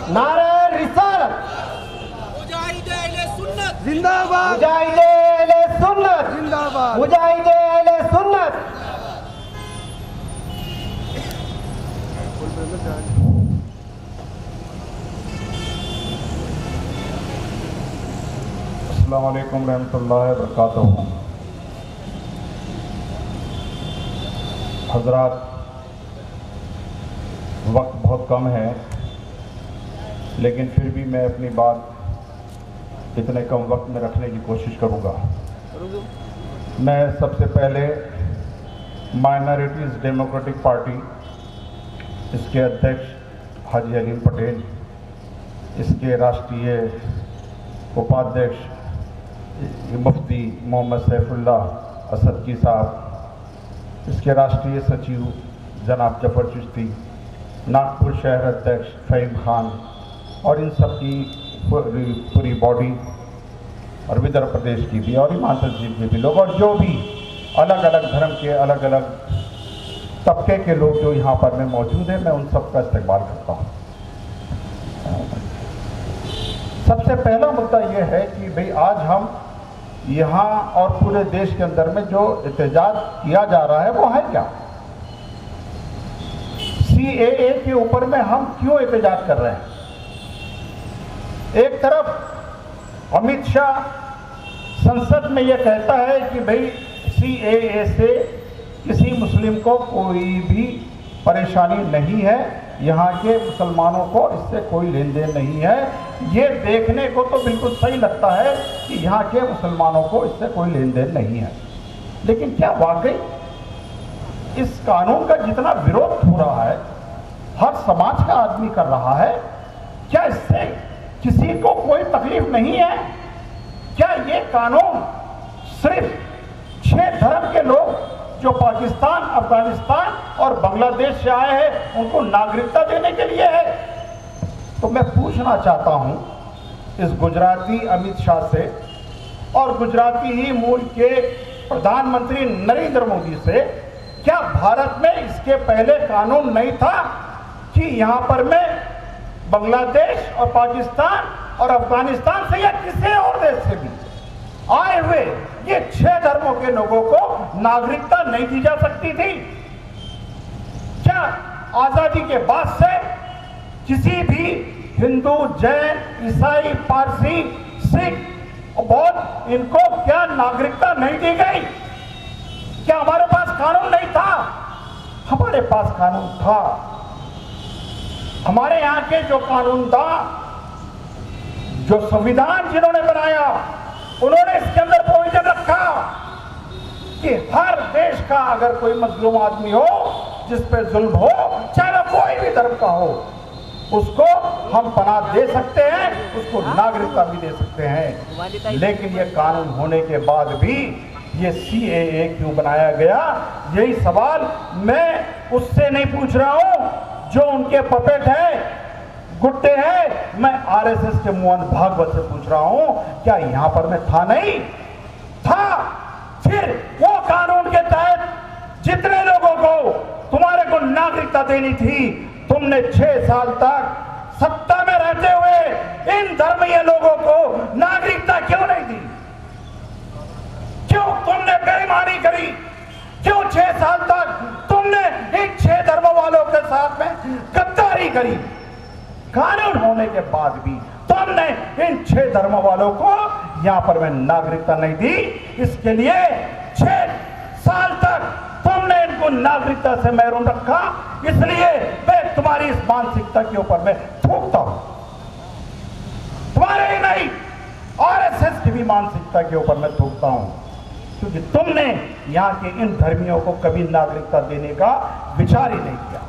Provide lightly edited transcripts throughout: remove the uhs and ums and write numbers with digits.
नारे रिसालत, मुजाहिदे अहले सुन्नत जिंदाबाद, मुजाहिदे अहले सुन्नत, जिंदाबाद। मुजाहिदे अहले सुन्नत। अस्सलाम वालेकुम रहमतुल्लाहि व बरकातहू। हज़रात, वक्त बहुत कम है, लेकिन फिर भी मैं अपनी बात इतने कम वक्त में रखने की कोशिश करूँगा। मैं सबसे पहले माइनॉरिटीज़ डेमोक्रेटिक पार्टी, इसके अध्यक्ष हाजी हलीम पटेल, इसके राष्ट्रीय उपाध्यक्ष मुफ्ती मोहम्मद सैफुल्लाह असदकी साहब, इसके राष्ट्रीय सचिव जनाब जफर चिश्ती, नागपुर शहर अध्यक्ष फ़हीम खान और इन सब की पूरी बॉडी और विदर्भ प्रदेश की भी और हिमाचल प्रदेश के भी लोग और जो भी अलग अलग धर्म के अलग अलग तबके के लोग जो यहाँ पर में मौजूद हैं, मैं उन सब का इस्तेमाल करता हूँ। सबसे पहला मुद्दा ये है कि भाई आज हम यहाँ और पूरे देश के अंदर में जो एहतजाज किया जा रहा है वो है क्या? CAA के ऊपर में हम क्यों एहतजाज कर रहे हैं? एक तरफ अमित शाह संसद में ये कहता है कि भाई CAA से किसी मुस्लिम को कोई भी परेशानी नहीं है, यहाँ के मुसलमानों को इससे कोई लेन देन नहीं है। ये देखने को तो बिल्कुल सही लगता है कि यहाँ के मुसलमानों को इससे कोई लेन देन नहीं है, लेकिन क्या वाकई इस कानून का जितना विरोध हो रहा है, हर समाज का आदमी कर रहा है, क्या इससे किसी को कोई तकलीफ नहीं है? क्या ये कानून सिर्फ 6 धर्म के लोग जो पाकिस्तान, अफगानिस्तान और बांग्लादेश से आए हैं उनको नागरिकता देने के लिए है? तो मैं पूछना चाहता हूं इस गुजराती अमित शाह से और गुजराती ही मूल के प्रधानमंत्री नरेंद्र मोदी से, क्या भारत में इसके पहले कानून नहीं था कि यहाँ पर में बांग्लादेश और पाकिस्तान और अफगानिस्तान से या किसी और देश से भी आए हुए ये 6 धर्मों के लोगों को नागरिकता नहीं दी जा सकती थी? क्या आजादी के बाद से किसी भी हिंदू, जैन, ईसाई, पारसी, सिख, बौद्ध, इनको क्या नागरिकता नहीं दी गई? क्या हमारे पास कानून नहीं था? हमारे पास कानून था। हमारे यहाँ के जो कानूनदान, जो संविधान जिन्होंने बनाया, उन्होंने इसके अंदर प्रोविजन रखा कि हर देश का अगर कोई मजलूम आदमी हो, जिस पे जुल्म हो, चाहे वो कोई भी धर्म का हो, उसको हम पनाह दे सकते हैं, उसको नागरिकता भी दे सकते हैं। लेकिन ये कानून होने के बाद भी ये CAA क्यों बनाया गया? यही सवाल मैं उससे नहीं पूछ रहा हूं जो उनके पपेट है, गुट्टे हैं। मैं RSS के मोहन भागवत से पूछ रहा हूं, क्या यहां पर में था? नहीं था। फिर वो कानून के तहत जितने लोगों को तुम्हारे को नागरिकता देनी थी, तुमने 6 साल तक सत्ता में रहते हुए इन धर्मीय लोगों को नागरिकता क्यों नहीं दी? क्यों तुमने बेईमानी करी? क्यों 6 साल तक तुमने इन 6 धर्मों वालों के साथ में गद्दारी करी? कानून होने के बाद भी तुमने इन 6 धर्मों वालों को यहां पर में नागरिकता नहीं दी। इसके लिए 6 साल तक तुमने इनको नागरिकता से महरूम रखा। इसलिए मैं तुम्हारी इस मानसिकता के ऊपर में थूकता हूं, तुम्हारे ही नहीं RSS की भी मानसिकता के ऊपर मैं थूकता हूं, क्योंकि तुमने यहाँ के इन धर्मियों को कभी नागरिकता देने का विचार ही नहीं किया।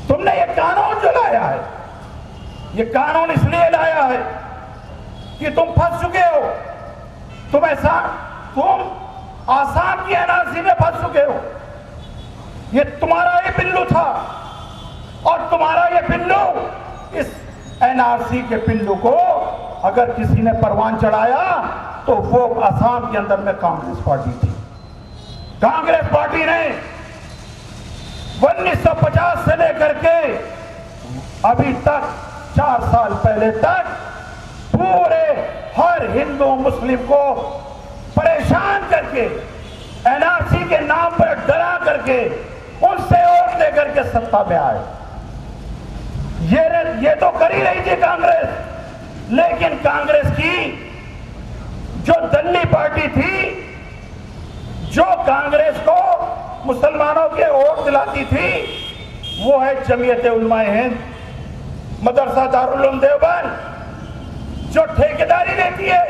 तुमने ये कानून जो लाया है, ये कानून इसलिए लाया है कि तुम फंस चुके हो। तुम आसाम की NRC में फंस चुके हो। ये तुम्हारा ये पिल्लू था और तुम्हारा ये पिल्लू, इस NRC के पिल्लू को अगर किसी ने परवान चढ़ाया तो वो आसाम के अंदर में कांग्रेस पार्टी थी। कांग्रेस पार्टी ने 1950 से लेकर के अभी तक 4 साल पहले तक पूरे हर हिंदू मुस्लिम को परेशान करके, एनआरसी के नाम पर डरा करके उनसे वोट लेकर के सत्ता में आए। ये तो कर ही रही थी कांग्रेस, लेकिन कांग्रेस की जो दल्ली पार्टी थी, जो कांग्रेस को मुसलमानों के वोट दिलाती थी, वो है जमीयत उलमाए हिंद, मदरसा दारुल उलूम देवबंद, जो ठेकेदारी लेती है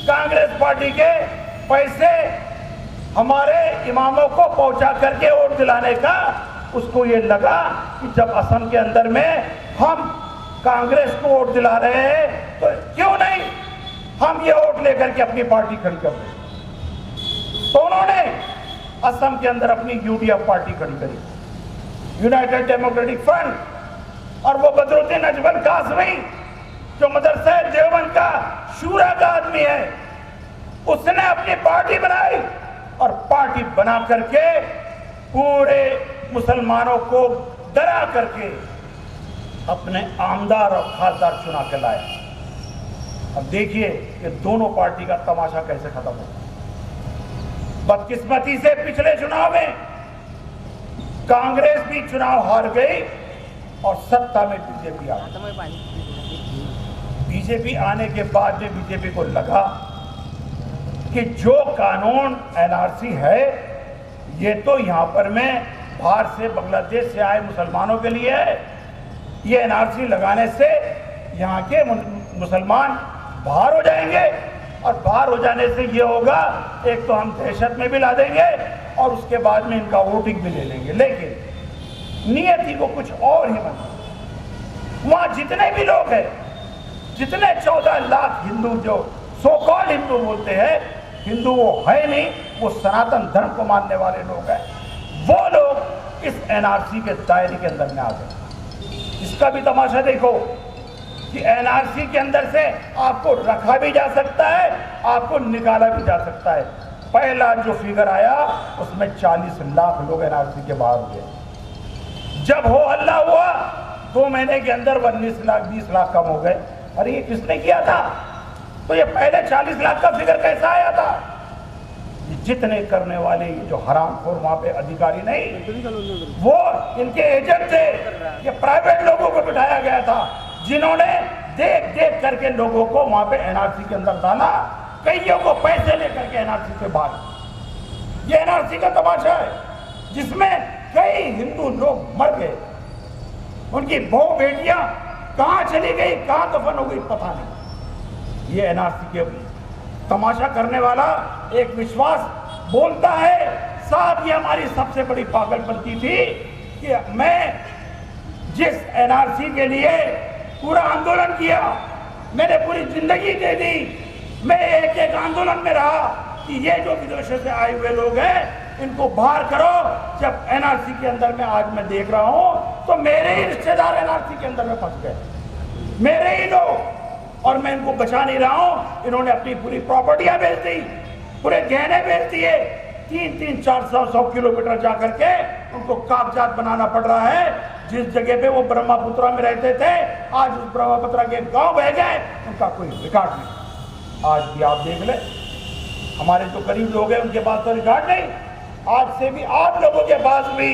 कांग्रेस पार्टी के पैसे हमारे इमामों को पहुंचा करके वोट दिलाने का। उसको ये लगा कि जब असम के अंदर में हम कांग्रेस को वोट दिला रहे हैं तो क्यों नहीं हम ये वोट लेकर के अपनी पार्टी खड़ी कर दें। तो उन्होंने असम के अंदर अपनी यूडीएफ पार्टी खड़ी करी, यूनाइटेड डेमोक्रेटिक फ्रंट, और वो बदरुद्दीन अजमल कासमी जो मदरसा देवबंद का शूरा का आदमी है, उसने अपनी पार्टी बनाई और पार्टी बना करके पूरे मुसलमानों को डरा करके अपने आमदार और खासदार चुना के लाए। अब देखिए ये दोनों पार्टी का तमाशा कैसे खत्म हो। बदकिस्मती से पिछले चुनाव में कांग्रेस भी चुनाव हार गई और सत्ता में बीजेपी आ गई। बीजेपी आने के बाद में बीजेपी को लगा कि जो कानून एनआरसी है ये तो यहाँ पर में बाहर से बांग्लादेश से आए मुसलमानों के लिए है। ये एनआरसी लगाने से यहाँ के मुसलमान बाहर हो जाएंगे और बाहर हो जाने से ये होगा, एक तो हम दहशत में भी ला देंगे और उसके बाद में इनका वोटिंग भी ले लेंगे। लेकिन नियति को कुछ और ही बना। वहाँ जितने भी लोग हैं, जितने 14 लाख हिंदू जो सो कॉल्ड हिंदू बोलते हैं, हिंदू वो है नहीं, वो सनातन धर्म को मानने वाले लोग हैं, वो लोग इस एनआरसी के दायरे के अंदर में आ गए। इसका भी तमाशा देखो कि एनआरसी के अंदर से आपको रखा भी जा सकता है, आपको निकाला भी जा सकता है। पहला जो फिगर आया उसमें 40 लाख लोग एनआरसी के बाहर हुए। जब हो हल्ला हुआ 2 महीने के अंदर 19 लाख 20 लाख कम हो गए। अरे ये किसने किया था? तो ये पहले 40 लाख का फिगर कैसा आया था? जितने करने वाले ये जो हरामखोर वहां पे अधिकारी नहीं, वो इनके एजेंट थे। ये प्राइवेट लोगों को बिठाया गया था जिन्होंने देख देख करके लोगों को वहां पे एनआरसी के अंदर डाला, कईयों को पैसे लेकर के एनआरसी से बाहर। ये एनआरसी का तमाशा है जिसमें कई हिंदू लोग मर गए, उनकी बहू बेटियां कहां चली गई, कहां दफन हो गई, पता नहीं। ये एनआरसी के तमाशा करने वाला एक विश्वास बोलता है, साहब ये हमारी सबसे बड़ी पागलपंती थी कि मैं जिस एनआरसी के लिए पूरा आंदोलन किया, मैंने पूरी जिंदगी दे दी, मैं एक एक आंदोलन में रहा कि ये जो विदेशों से आए हुए लोग हैं इनको बाहर करो। जब एनआरसी के अंदर में आज मैं देख रहा हूं तो मेरे ही रिश्तेदार एनआरसी के अंदर में फंस गए, मेरे ही लोग, और मैं इनको बचा नहीं रहा हूं। इन्होंने अपनी पूरी प्रॉपर्टियां बेच दी, पूरे गहने बेच दिए, 300 400 किलोमीटर जा करके उनको कागजात बनाना पड़ रहा है। जिस जगह पे वो ब्रह्मपुत्रा में रहते थे आज उस ब्रह्मपुत्रा के गांव बह गए, उनका कोई रिकॉर्ड नहीं। आज भी आप देख ले, हमारे जो गरीब लोग हैं उनके पास तो रिकॉर्ड नहीं। आज से भी आप लोगों के पास भी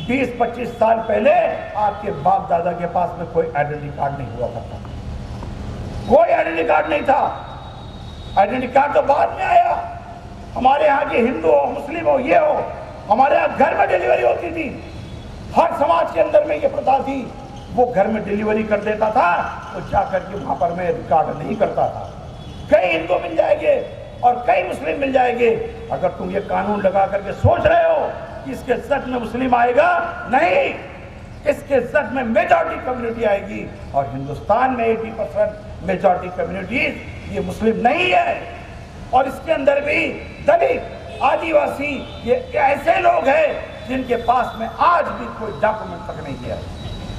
20-25 साल पहले आपके बाप दादा के पास में कोई आइडेंटिटी कार्ड नहीं हुआ करता, कोई आइडेंटिटी कार्ड नहीं था। आइडेंटिटी कार्ड तो बाद में आया। हमारे यहाँ के हिंदू हो, मुस्लिम हो, ये हो, हमारे यहाँ घर में डिलीवरी होती थी। हर समाज के अंदर में ये प्रथा थी, वो घर में डिलीवरी कर देता था तो जाकर के वहां पर मैं रिकॉर्ड नहीं करता था। कई हिंदू मिल जाएंगे और कई मुस्लिम मिल जाएंगे। अगर तुम ये कानून लगा करके सोच रहे हो कि इसके सच में मुस्लिम आएगा, नहीं, इसके सच में मेजॉरिटी कम्युनिटी आएगी। और हिंदुस्तान में 80% मेजॉरिटी कम्युनिटीज ये मुस्लिम नहीं है। और इसके अंदर भी दलित, आदिवासी, ये ऐसे लोग हैं जिनके पास में आज भी कोई डॉक्यूमेंट तक नहीं है।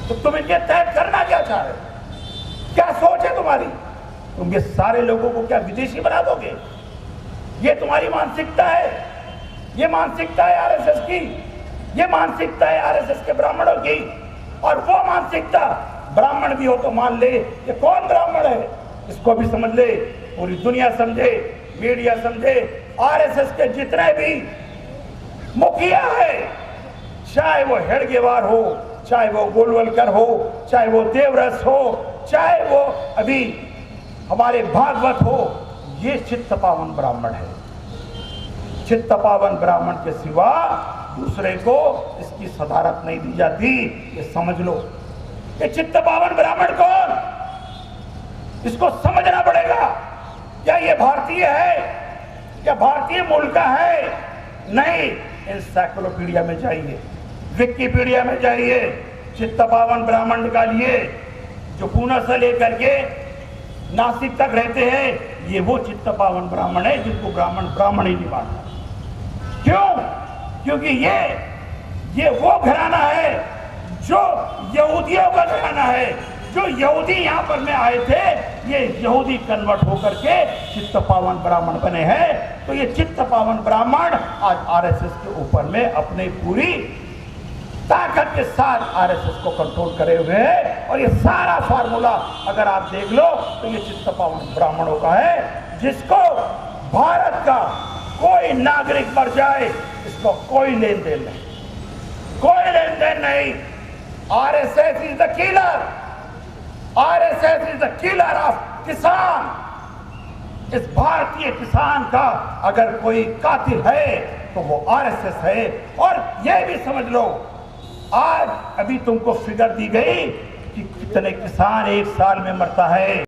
तो तुम इनके तहत करना क्या चाह रहे हो? क्या सोच है तुम्हारी? तुम ये सारे लोगों को क्या विदेशी बना दोगे? ये तुम्हारी मानसिकता है, ये मानसिकता है आरएसएस की, ये मानसिकता है आरएसएस के ब्राह्मणों की। और वो मानसिकता ब्राह्मण भी हो तो मान ले ये कौन ब्राह्मण है, इसको भी समझ ले, पूरी दुनिया समझे, मीडिया समझे, आरएसएस के जितने भी मुखिया है, चाहे वो हेडगेवार हो, चाहे वो गोलवलकर हो, चाहे वो देवरस हो, चाहे वो अभी हमारे भागवत हो, ये चित्त पावन ब्राह्मण है। चित्त पावन ब्राह्मण के सिवा दूसरे को इसकी सदारत नहीं दी जाती, ये समझ लो। ये चित्त पावन ब्राह्मण कौन, इसको समझना पड़ेगा। क्या ये भारतीय है, क्या भारतीय मूल का है? नहीं, एनसाइक्लोपीडिया में जाइए, विकिपीडिया में जाइए, चित्त पावन ब्राह्मण निकालिए। जो पुणे से लेकर के नासिक तक रहते हैं, ये वो चित्त पावन ब्राह्मण है जिनको ब्राह्मण ही नहीं मानता। क्यों? क्योंकि ये वो घराना है जो यहूदियों का घराना है। जो यहूदी यहाँ पर में आए थे, ये यहूदी कन्वर्ट होकर के चित्त पावन ब्राह्मण बने हैं। तो ये चित्त पावन ब्राह्मण आज आरएसएस के ऊपर में अपने पूरी ताकत के साथ आरएसएस को कंट्रोल करे हुए हैं। और ये सारा फार्मूला अगर आप देख लो तो ये चित्त पावन ब्राह्मणों का है, जिसको भारत का कोई नागरिक मर जाए इसको कोई लेन देन नहीं, कोई लेन देन नहीं। RSS is the killer, RSS is the killer of किसान। इस भारतीय किसान का अगर कोई कातिल है तो वो आरएसएस है। और ये भी समझ लो, आज अभी तुमको फिगर दी गई कि कितने किसान एक साल में मरता है।